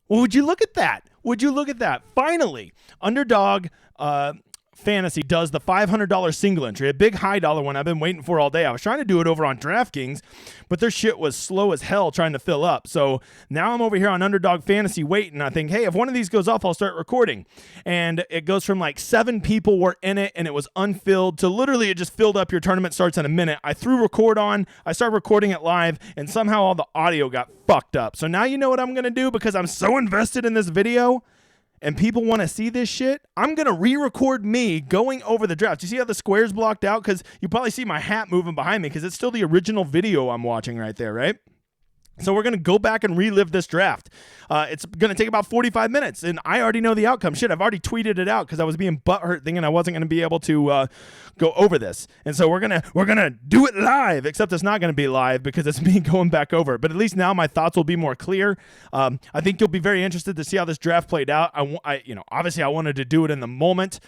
Well, would you look at that? Would you look at that? Finally, Underdog Fantasy does the $500 single entry, a big high dollar one I've been waiting for all day. I was trying to do it over on DraftKings, but their shit was slow as hell trying to fill up. So now I'm over here on Underdog Fantasy waiting. I think, hey, if one of these goes off, I'll start recording. And it goes from like 7 people were in it and it was unfilled to literally it just filled up. Your tournament starts in a minute. I threw record on. I started recording it live, and somehow all the audio got fucked up. So now you know what I'm going to do because I'm so invested in this video and people want to see this shit. I'm going to re-record me going over the draft. You see how the square's blocked out? Because you probably see my hat moving behind me because it's still the original video I'm watching right there, right? So we're going to go back and relive this draft. It's going to take about 45 minutes, and I already know the outcome. Shit, I've already tweeted it out because I was being butthurt thinking I wasn't going to be able to go over this. And so we're gonna do it live, except it's not going to be live because it's me going back over it. But at least now my thoughts will be more clear. I think you'll be very interested to see how this draft played out. Obviously I wanted to do it in the moment.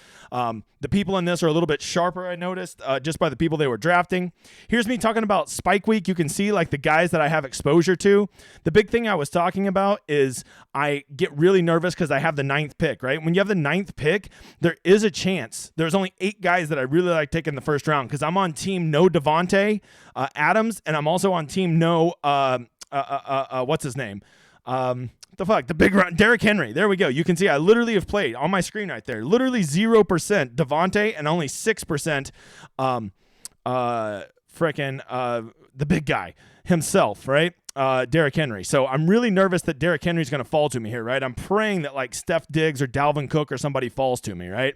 The people in this are a little bit sharper, I noticed, just by the people they were drafting. Here's me talking about Spike Week. You can see like the guys that I have exposure to. The big thing I was talking about is I get really nervous because I have the 9th pick, right? When you have the 9th pick, there is a chance. There's only 8 guys that I really like taking the first round because I'm on team no Devontae Adams, and I'm also on team no, what's his name? The big run, Derrick Henry. There we go. You can see I literally have played on my screen right there. Literally 0% Devontae and only 6% the big guy himself, right? Derrick Henry. So I'm really nervous that Derrick Henry's going to fall to me here, right? I'm praying that like Steph Diggs or Dalvin Cook or somebody falls to me, right?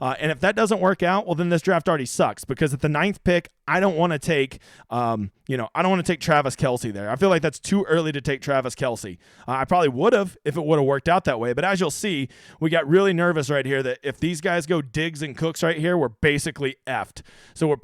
And if that doesn't work out, well, then this draft already sucks because at the 9th pick, I don't want to take, I don't want to take Travis Kelce there. I feel like that's too early to take Travis Kelce. I probably would have if it would have worked out that way. But as you'll see, we got really nervous right here that if these guys go Diggs and Cooks right here, we're basically effed. So we're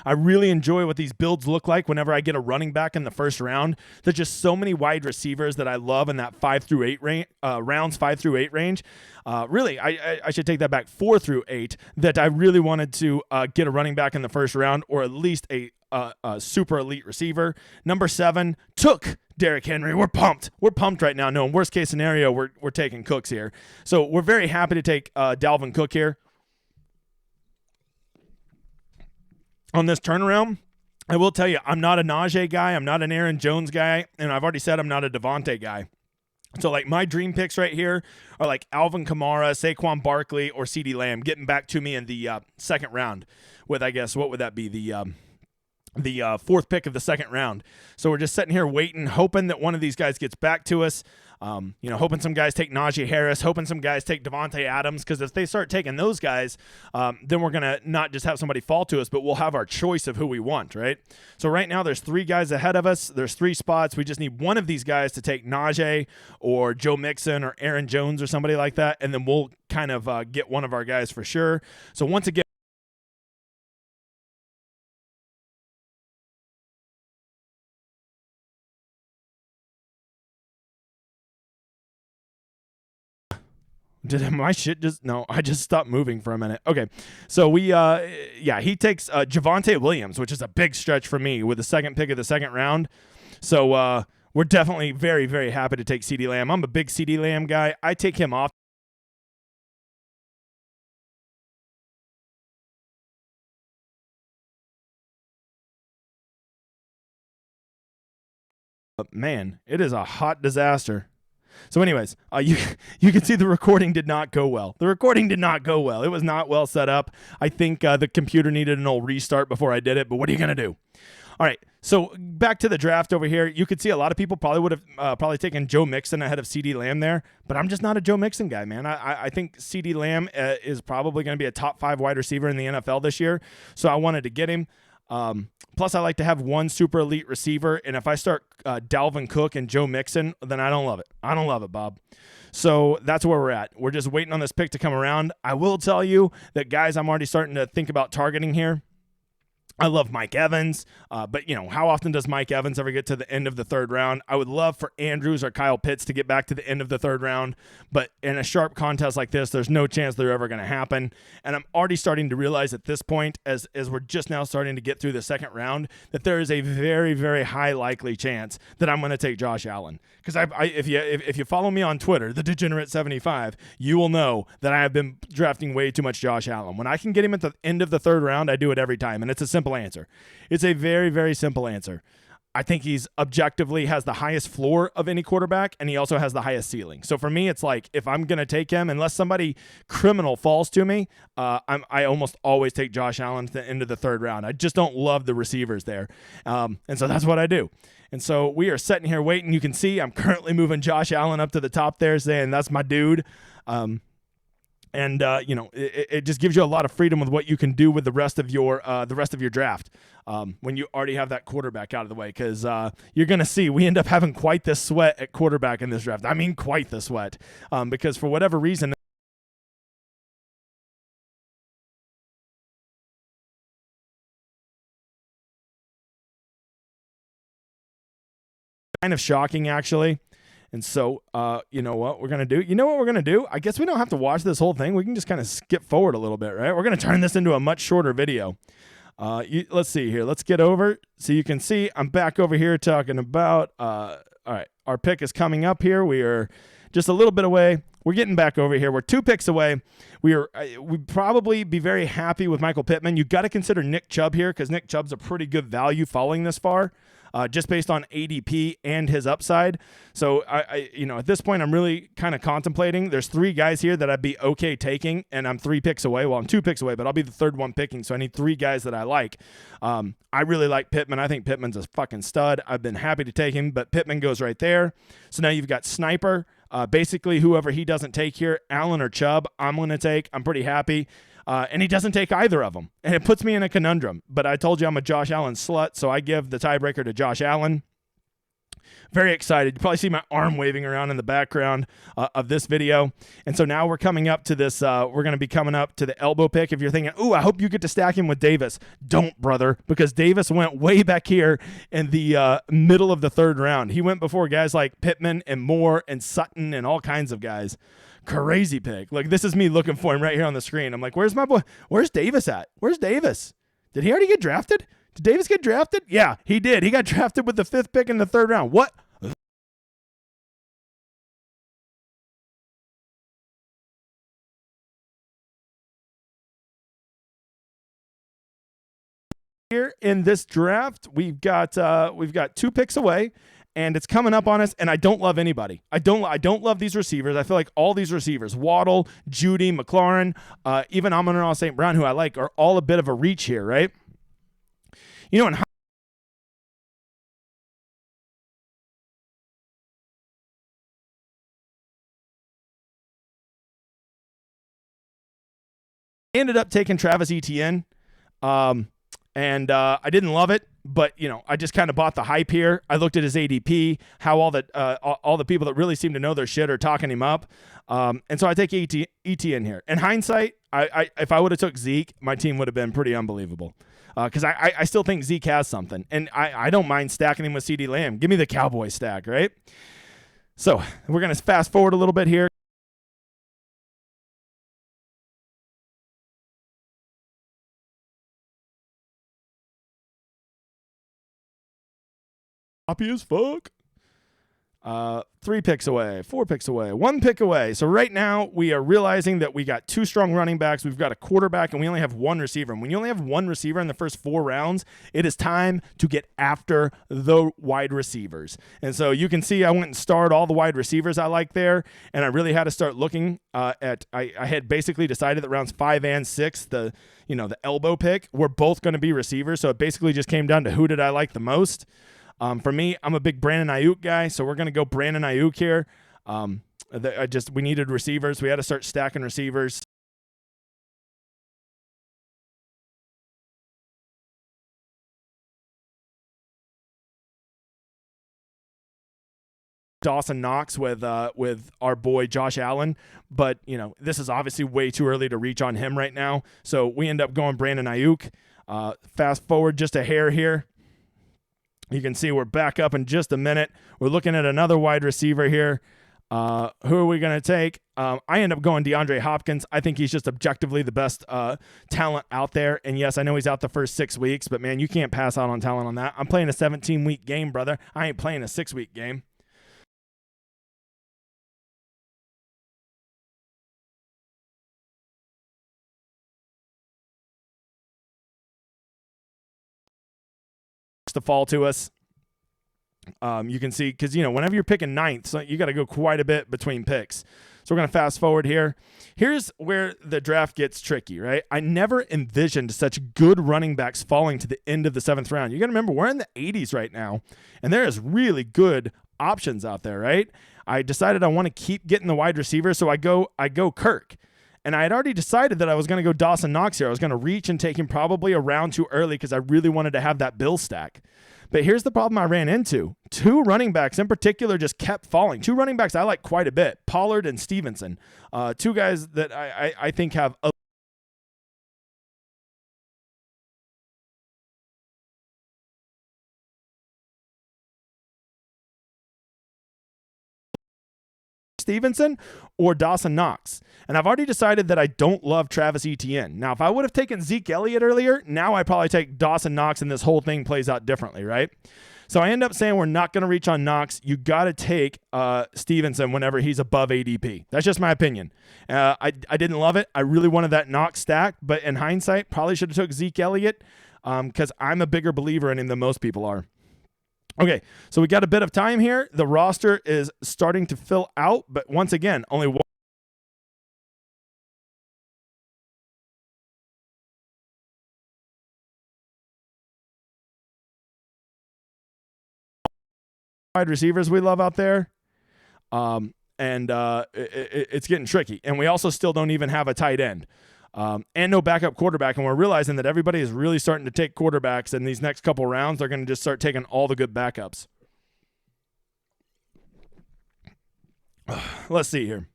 I really enjoy what these builds look like whenever I get a running back in the first round. There's just so many wide receivers that I love in that 5 through 8 range, rounds 5 through 8 range. Really, I should take that back, 4 through 8, that I really wanted to get a running back in the first round or at least a super elite receiver. Number 7 took Derrick Henry. We're pumped. We're pumped right now. No, in worst case scenario, we're taking Cooks here. So we're very happy to take Dalvin Cook here. On this turnaround, I will tell you, I'm not a Najee guy. I'm not an Aaron Jones guy. And I've already said I'm not a Devontae guy. So, like, my dream picks right here are like Alvin Kamara, Saquon Barkley, or CeeDee Lamb getting back to me in the second round with, I guess, what would that be? The 4th pick of the second round. So we're just sitting here waiting, hoping that one of these guys gets back to us. Hoping some guys take Najee Harris, hoping some guys take Devontae Adams, because if they start taking those guys, then we're going to not just have somebody fall to us, but we'll have our choice of who we want, right? So right now there's 3 guys ahead of us. There's 3 spots. We just need one of these guys to take Najee or Joe Mixon or Aaron Jones or somebody like that, and then we'll kind of get one of our guys for sure. So once again, did my shit just... No, I just stopped moving for a minute. Okay, so he takes Javonte Williams, which is a big stretch for me with the 2nd pick of the second round. So we're definitely very, very happy to take CeeDee Lamb. I'm a big CeeDee Lamb guy. I take him off. Man, it is a hot disaster. So anyways, you can see the recording did not go well. The recording did not go well. It was not well set up. I think the computer needed an old restart before I did it, but what are you going to do? All right, so back to the draft over here. You could see a lot of people probably would have probably taken Joe Mixon ahead of CeeDee Lamb there, but I'm just not a Joe Mixon guy, man. I think CeeDee Lamb is probably going to be a top 5 wide receiver in the NFL this year, so I wanted to get him. Plus, I like to have one super elite receiver, and if I start Dalvin Cook and Joe Mixon, then I don't love it. I don't love it, Bob. So that's where we're at. We're just waiting on this pick to come around. I will tell you that, guys, I'm already starting to think about targeting here. I love Mike Evans, but how often does Mike Evans ever get to the end of the third round? I would love for Andrews or Kyle Pitts to get back to the end of the third round, but in a sharp contest like this, there's no chance they're ever going to happen. And I'm already starting to realize at this point, as we're just now starting to get through the second round, that there is a very, very high likely chance that I'm going to take Josh Allen. Because if you follow me on Twitter, the Degenerate75, you will know that I have been drafting way too much Josh Allen. When I can get him at the end of the third round, I do it every time, and it's a simple answer. It's a very, very simple answer. I think he's objectively has the highest floor of any quarterback, and he also has the highest ceiling. So for me, it's like if I'm going to take him, unless somebody criminal falls to me, I almost always take Josh Allen at the end of the third round. I just don't love the receivers there. And so that's what I do. And so we are sitting here waiting. You can see I'm currently moving Josh Allen up to the top there, saying that's my dude. It just gives you a lot of freedom with what you can do with the rest of your draft when you already have that quarterback out of the way. Because you're going to see we end up having quite the sweat at quarterback in this draft. I mean, quite the sweat. Because for whatever reason, kind of shocking, actually. And so, you know what we're going to do? You know what we're going to do? I guess we don't have to watch this whole thing. We can just kind of skip forward a little bit, right? We're going to turn this into a much shorter video. Let's see here. Let's get over. So you can see I'm back over here talking about, all right, our pick is coming up here. We are just a little bit away. We're getting back over here. We're 2 picks away. We'd probably be very happy with Michael Pittman. You got to consider Nick Chubb here because Nick Chubb's a pretty good value falling this far. Just based on ADP and his upside. So, at this point, I'm really kind of contemplating. There's 3 guys here that I'd be okay taking, and I'm 3 picks away. Well, I'm 2 picks away, but I'll be the third one picking, so I need 3 guys that I like. I really like Pittman. I think Pittman's a fucking stud. I've been happy to take him, but Pittman goes right there. So now you've got Sniper. Basically, whoever he doesn't take here, Allen or Chubb, I'm going to take. I'm pretty happy. And he doesn't take either of them. And it puts me in a conundrum. But I told you I'm a Josh Allen slut, so I give the tiebreaker to Josh Allen. Very excited. You probably see my arm waving around in the background of this video. And so now we're coming up to this. We're going to be coming up to the elbow pick. If you're thinking, ooh, I hope you get to stack him with Davis. Don't, brother, because Davis went way back here in the middle of the third round. He went before guys like Pittman and Moore and Sutton and all kinds of guys. Crazy pick. Like, this is me looking for him right here on the screen. I'm like, where's my boy? Where's Davis at? Where's Davis? Did he already get drafted? Did Davis get drafted? Yeah, he did. He got drafted with the 5th pick in the third round. What? Here in this draft, we've got 2 picks away. And it's coming up on us, and I don't love anybody. I don't love these receivers. I feel like all these receivers, Waddle, Judy, McLaurin, even Amon-Ra St. Brown, who I like, are all a bit of a reach here, right? And I ended up taking Travis Etienne, and I didn't love it. But, I just kind of bought the hype here. I looked at his ADP, how all the people that really seem to know their shit are talking him up. And so I take ETN here. In hindsight, if I would have took Zeke, my team would have been pretty unbelievable. Because I still think Zeke has something. And I don't mind stacking him with CeeDee Lamb. Give me the Cowboy stack, right? So we're going to fast forward a little bit here. Happy as fuck. 3 picks away, 4 picks away, 1 pick away. So right now we are realizing that we got 2 strong running backs. We've got a quarterback and we only have 1 receiver. And when you only have 1 receiver in the first 4 rounds, it is time to get after the wide receivers. And so you can see I went and starred all the wide receivers I like there. And I really had to start looking I had basically decided that rounds 5 and 6, the elbow pick, were both going to be receivers. So it basically just came down to who did I like the most. For me, I'm a big Brandon Ayuk guy, so we're going to go Brandon Ayuk here. We needed receivers. We had to start stacking receivers. Dawson Knox with our boy Josh Allen, but this is obviously way too early to reach on him right now. So we end up going Brandon Ayuk. Fast forward just a hair here. You can see we're back up in just a minute. We're looking at another wide receiver here. Who are we going to take? I end up going DeAndre Hopkins. I think he's just objectively the best talent out there. And yes, I know he's out the first 6 weeks, but man, you can't pass out on talent on that. I'm playing a 17-week game, brother. I ain't playing a 6-week game. To fall to us. You can see, because, whenever you're picking ninth, so you got to go quite a bit between picks. So we're going to fast forward here. Here's where the draft gets tricky, right? I never envisioned such good running backs falling to the end of the 7th round. You got to remember, we're in the 80s right now, and there is really good options out there, right? I decided I want to keep getting the wide receiver, so I go Kirk. And I had already decided that I was going to go Dawson Knox here. I was going to reach and take him probably a round too early because I really wanted to have that bill stack. But here's the problem I ran into. 2 running backs in particular just kept falling. 2 running backs I like quite a bit, Pollard and Stevenson. 2 guys that I think have a Stevenson or Dawson Knox. And I've already decided that I don't love Travis Etienne. Now, if I would have taken Zeke Elliott earlier, now I probably take Dawson Knox and this whole thing plays out differently, right? So I end up saying we're not going to reach on Knox. You got to take Stevenson whenever he's above ADP. That's just my opinion. I didn't love it. I really wanted that Knox stack, but in hindsight, probably should have took Zeke Elliott because I'm a bigger believer in him than most people are. Okay, so we got a bit of time here. The roster is starting to fill out, but once again, only one wide receivers we love out there. It's getting tricky. And we also still don't even have a tight end. And no backup quarterback, and we're realizing that everybody is really starting to take quarterbacks in these next couple rounds. They're going to just start taking all the good backups. Let's see here.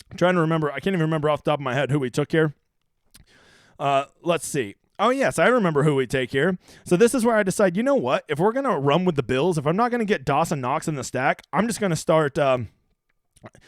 I'm trying to remember. I can't even remember off the top of my head who we took here. Let's see. Oh, yes, I remember who we take here. So this is where I decide, you know what? If we're going to run with the Bills, if I'm not going to get Dawson Knox in the stack, I'm just going to start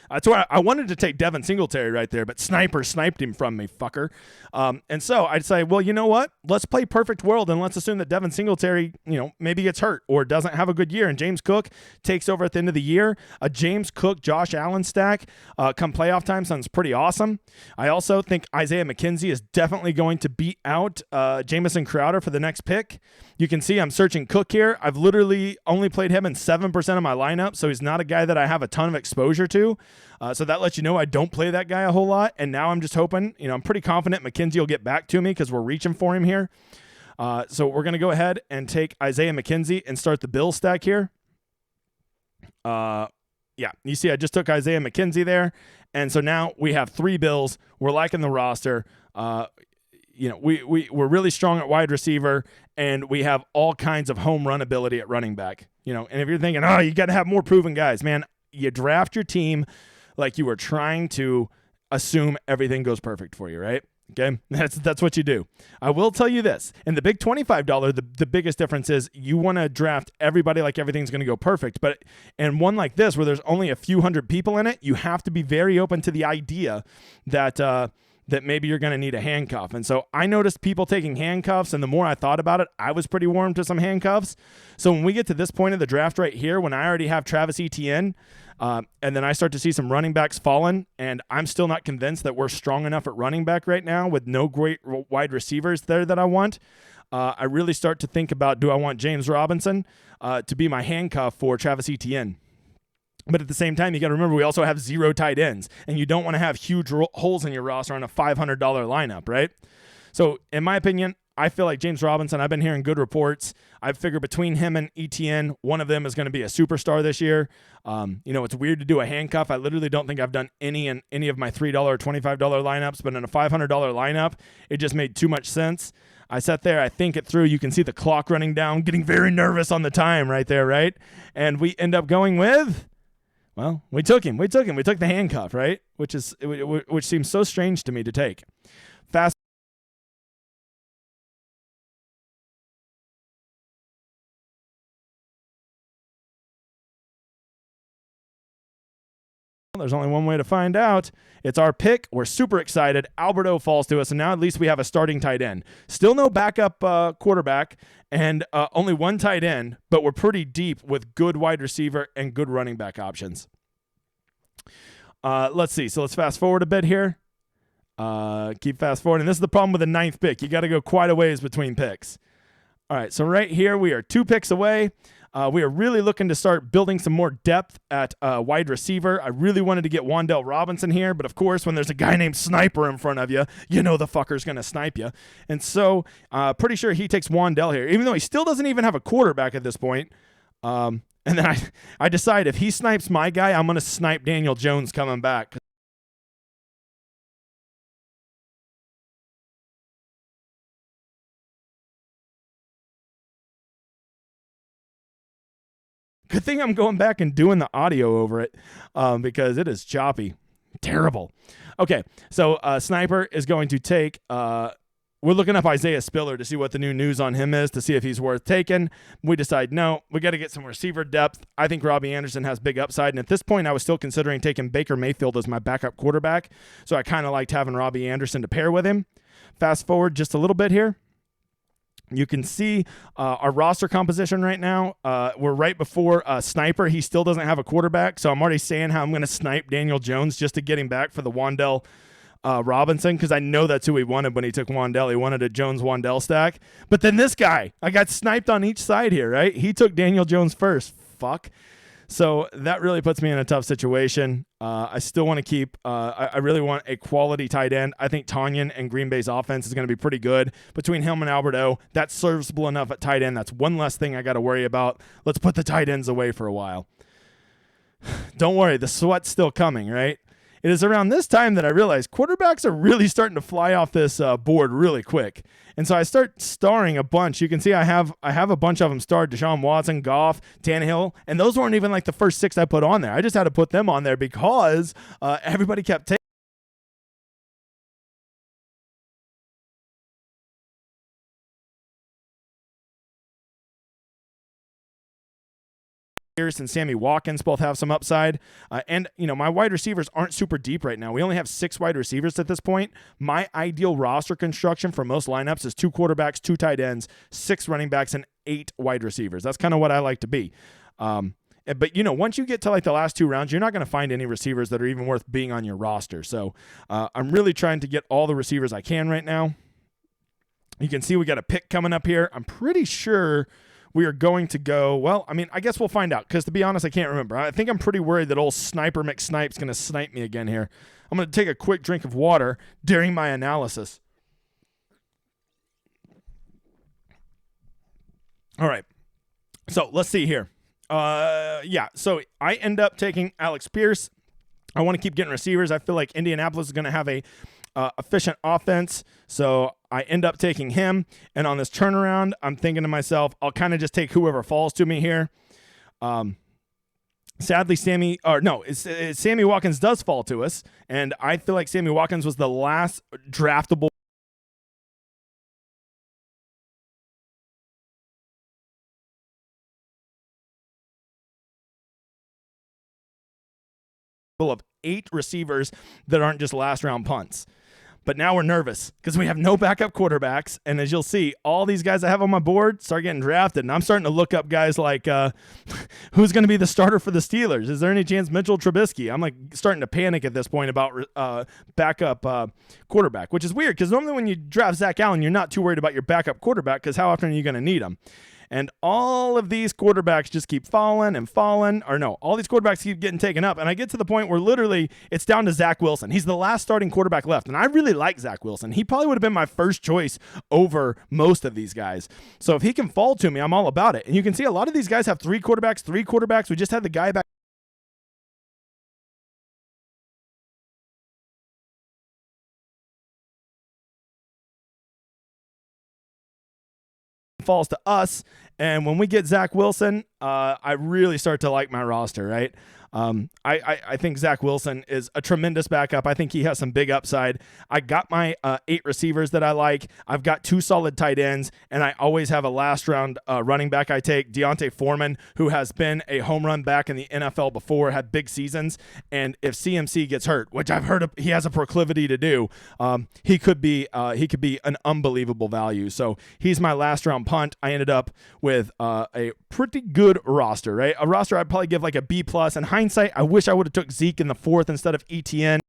that's why I wanted to take Devin Singletary right there, but Sniper sniped him from me, fucker. And so I'd say, well, you know what? Let's play perfect world, and let's assume that Devin Singletary, maybe gets hurt or doesn't have a good year, and James Cook takes over at the end of the year. A James Cook, Josh Allen stack come playoff time sounds pretty awesome. I also think Isaiah McKenzie is definitely going to beat out Jamison Crowder for the next pick. You can see I'm searching Cook here. I've literally only played him in 7% of my lineup, so he's not a guy that I have a ton of exposure to. So that lets you know I don't play that guy a whole lot, and now I'm just hoping, I'm pretty confident McKenzie will get back to me because we're reaching for him here. So we're going to go ahead and take Isaiah McKenzie and start the Bill stack here. Yeah, you see I just took Isaiah McKenzie there, and so now we have 3 Bills. We're liking the roster. We're really strong at wide receiver, and we have all kinds of home run ability at running back. And if you're thinking, you got to have more proven guys, man, you draft your team like you were trying to assume everything goes perfect for you, right? Okay, that's what you do. I will tell you this. In the big $25, the biggest difference is you want to draft everybody like everything's going to go perfect. But in one like this, where there's only a few hundred people in it, you have to be very open to the idea that that maybe you're going to need a handcuff. And so I noticed people taking handcuffs, and the more I thought about it, I was pretty warm to some handcuffs. So when we get to this point of the draft right here, when I already have Travis Etienne, and then I start to see some running backs falling, and I'm still not convinced that we're strong enough at running back right now with no great wide receivers there that I want. I really start to think about, do I want James Robinson to be my handcuff for Travis Etienne? But at the same time, you got to remember we also have 0 tight ends, and you don't want to have huge holes in your roster on a $500 lineup, right? So in my opinion, I feel like James Robinson, I've been hearing good reports. I figure between him and Etienne, one of them is going to be a superstar this year. It's weird to do a handcuff. I literally don't think I've done any in any of my $3 or $25 lineups, but in a $500 lineup, it just made too much sense. I sat there, I think it through. You can see the clock running down, getting very nervous on the time right there, right? And we end up going with... Well, we took him. We took the handcuff, right? Which seems so strange to me to take. Fast There's only one way to find out. It's our pick. We're super excited. Alberto falls to us, and now at least we have a starting tight end. Still no backup quarterback, and only one tight end, but we're pretty deep with good wide receiver and good running back options. Let's see. So let's fast forward a bit here. Keep fast forwarding. This is the problem with the 9th pick. You got to go quite a ways between picks. All right, so right here we are 2 picks away. We are really looking to start building some more depth at wide receiver. I really wanted to get Wan'Dale Robinson here, but of course, when there's a guy named Sniper in front of you, you know the fucker's going to snipe you. And so pretty sure he takes Wan'Dale here, even though he still doesn't even have a quarterback at this point. And then I decide if he snipes my guy, I'm going to snipe Daniel Jones coming back. Good thing I'm going back and doing the audio over it because it is choppy. Terrible. Okay, so Sniper is going to take we're looking up Isaiah Spiller to see what the new news on him is, to see if he's worth taking. We decide, no, we got to get some receiver depth. I think Robbie Anderson has big upside, and at this point I was still considering taking Baker Mayfield as my backup quarterback, so I kind of liked having Robbie Anderson to pair with him. Fast forward just a little bit here. You can see our roster composition right now. We're right before Sniper. He still doesn't have a quarterback, so I'm already saying how I'm going to snipe Daniel Jones just to get him back for the Wan'Dale Robinson, because I know that's who he wanted when he took Wan'Dale. He wanted a Jones-Wan'Dale stack. But then this guy, I got sniped on each side here, right? He took Daniel Jones first. Fuck. So that really puts me in a tough situation. I still want to keep I really want a quality tight end. I think Tonyan and Green Bay's offense is going to be pretty good. Between him and Alberto, that's serviceable enough at tight end. That's one less thing I got to worry about. Let's put the tight ends away for a while. Don't worry, the sweat's still coming, right? It is around this time that I realize quarterbacks are really starting to fly off this board really quick. And so I start starring a bunch. You can see I have a bunch of them starred: Deshaun Watson, Goff, Tannehill, and those weren't even like the first 6 I put on there. I just had to put them on there because everybody kept taking and Sammy Watkins both have some upside. And, you know, my wide receivers aren't super deep right now. We only have 6 wide receivers at this point. My ideal roster construction for most lineups is 2 quarterbacks, 2 tight ends, 6 running backs, and 8 wide receivers. That's kind of what I like to be. But, you know, once you get to like the last 2 rounds, you're not going to find any receivers that are even worth being on your roster. So I'm really trying to get all the receivers I can right now. You can see we got a pick coming up here. I'm pretty sure we are going to go, well, I mean, I guess we'll find out, because to be honest, I can't remember. I think I'm pretty worried that old Sniper McSnipe's going to snipe me again here. I'm going to take a quick drink of water during my analysis. All right. So let's see here. So I end up taking Alex Pierce. I want to keep getting receivers. I feel like Indianapolis is going to have a efficient offense, so I end up taking him. And on this turnaround, I'm thinking to myself, I'll kind of just take whoever falls to me here. Sadly, Sammy Watkins does fall to us, and I feel like Sammy Watkins was the last draftable of 8 receivers that aren't just last round punts. But now we're nervous because we have no backup quarterbacks. And as you'll see, all these guys I have on my board start getting drafted. And I'm starting to look up guys like who's going to be the starter for the Steelers. Is there any chance Mitchell Trubisky? I'm like starting to panic at this point about backup quarterback, which is weird because normally when you draft Zach Allen, you're not too worried about your backup quarterback because how often are you going to need him? And all of these quarterbacks just keep falling and falling. Or no, all these quarterbacks keep getting taken up. And I get to the point where literally it's down to Zach Wilson. He's the last starting quarterback left. And I really like Zach Wilson. He probably would have been my first choice over most of these guys. So if he can fall to me, I'm all about it. And you can see a lot of these guys have 3 quarterbacks. We just had the guy back. Falls to us, and when we get Zach Wilson, I really start to like my roster, right? I think Zach Wilson is a tremendous backup. I think he has some big upside. I got my 8 receivers that I like. I've got 2 solid tight ends, and I always have a last round running back I take, Deontay Foreman, who has been a home run back in the NFL before, had big seasons. And if CMC gets hurt, which I've heard he has a proclivity to do, he could be an unbelievable value. So he's my last round punt. I ended up with a pretty good roster, right? A roster I'd probably give like a B+. In hindsight, I wish I would have took Zeke in the 4th instead of ETN.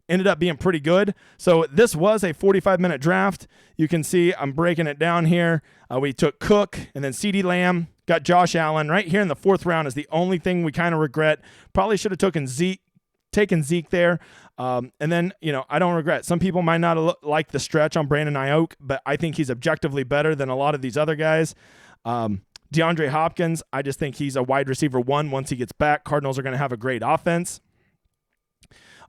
Ended up being pretty good. So this was a 45-minute draft. You can see I'm breaking it down here. We took Cook and then CeeDee Lamb, got Josh Allen. Right here in the 4th round is the only thing we kind of regret. Probably should have taken Zeke there. And then, I don't regret. Some people might not like the stretch on Brandon Ayuk, but I think he's objectively better than a lot of these other guys. DeAndre Hopkins, I just think he's a wide receiver 1 once he gets back. Cardinals are going to have a great offense.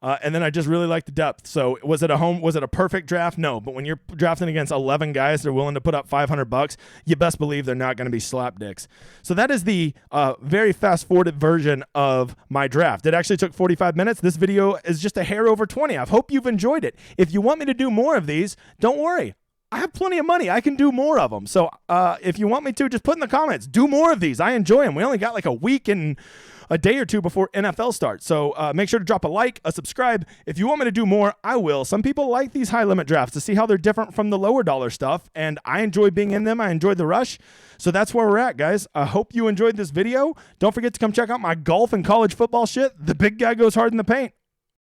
And then I just really like the depth. So was it a perfect draft? No, but when you're drafting against 11 guys that are willing to put up $500, you best believe they're not going to be slapdicks. So that is the very fast-forwarded version of my draft. It actually took 45 minutes. This video is just a hair over 20. I hope you've enjoyed it. If you want me to do more of these, don't worry. I have plenty of money. I can do more of them. So if you want me to, just put in the comments. Do more of these. I enjoy them. We only got like a week and a day or 2 before NFL starts. So make sure to drop a like, a subscribe. If you want me to do more, I will. Some people like these high-limit drafts to see how they're different from the lower dollar stuff, and I enjoy being in them. I enjoyed the rush. So that's where we're at, guys. I hope you enjoyed this video. Don't forget to come check out my golf and college football shit. The big guy goes hard in the paint.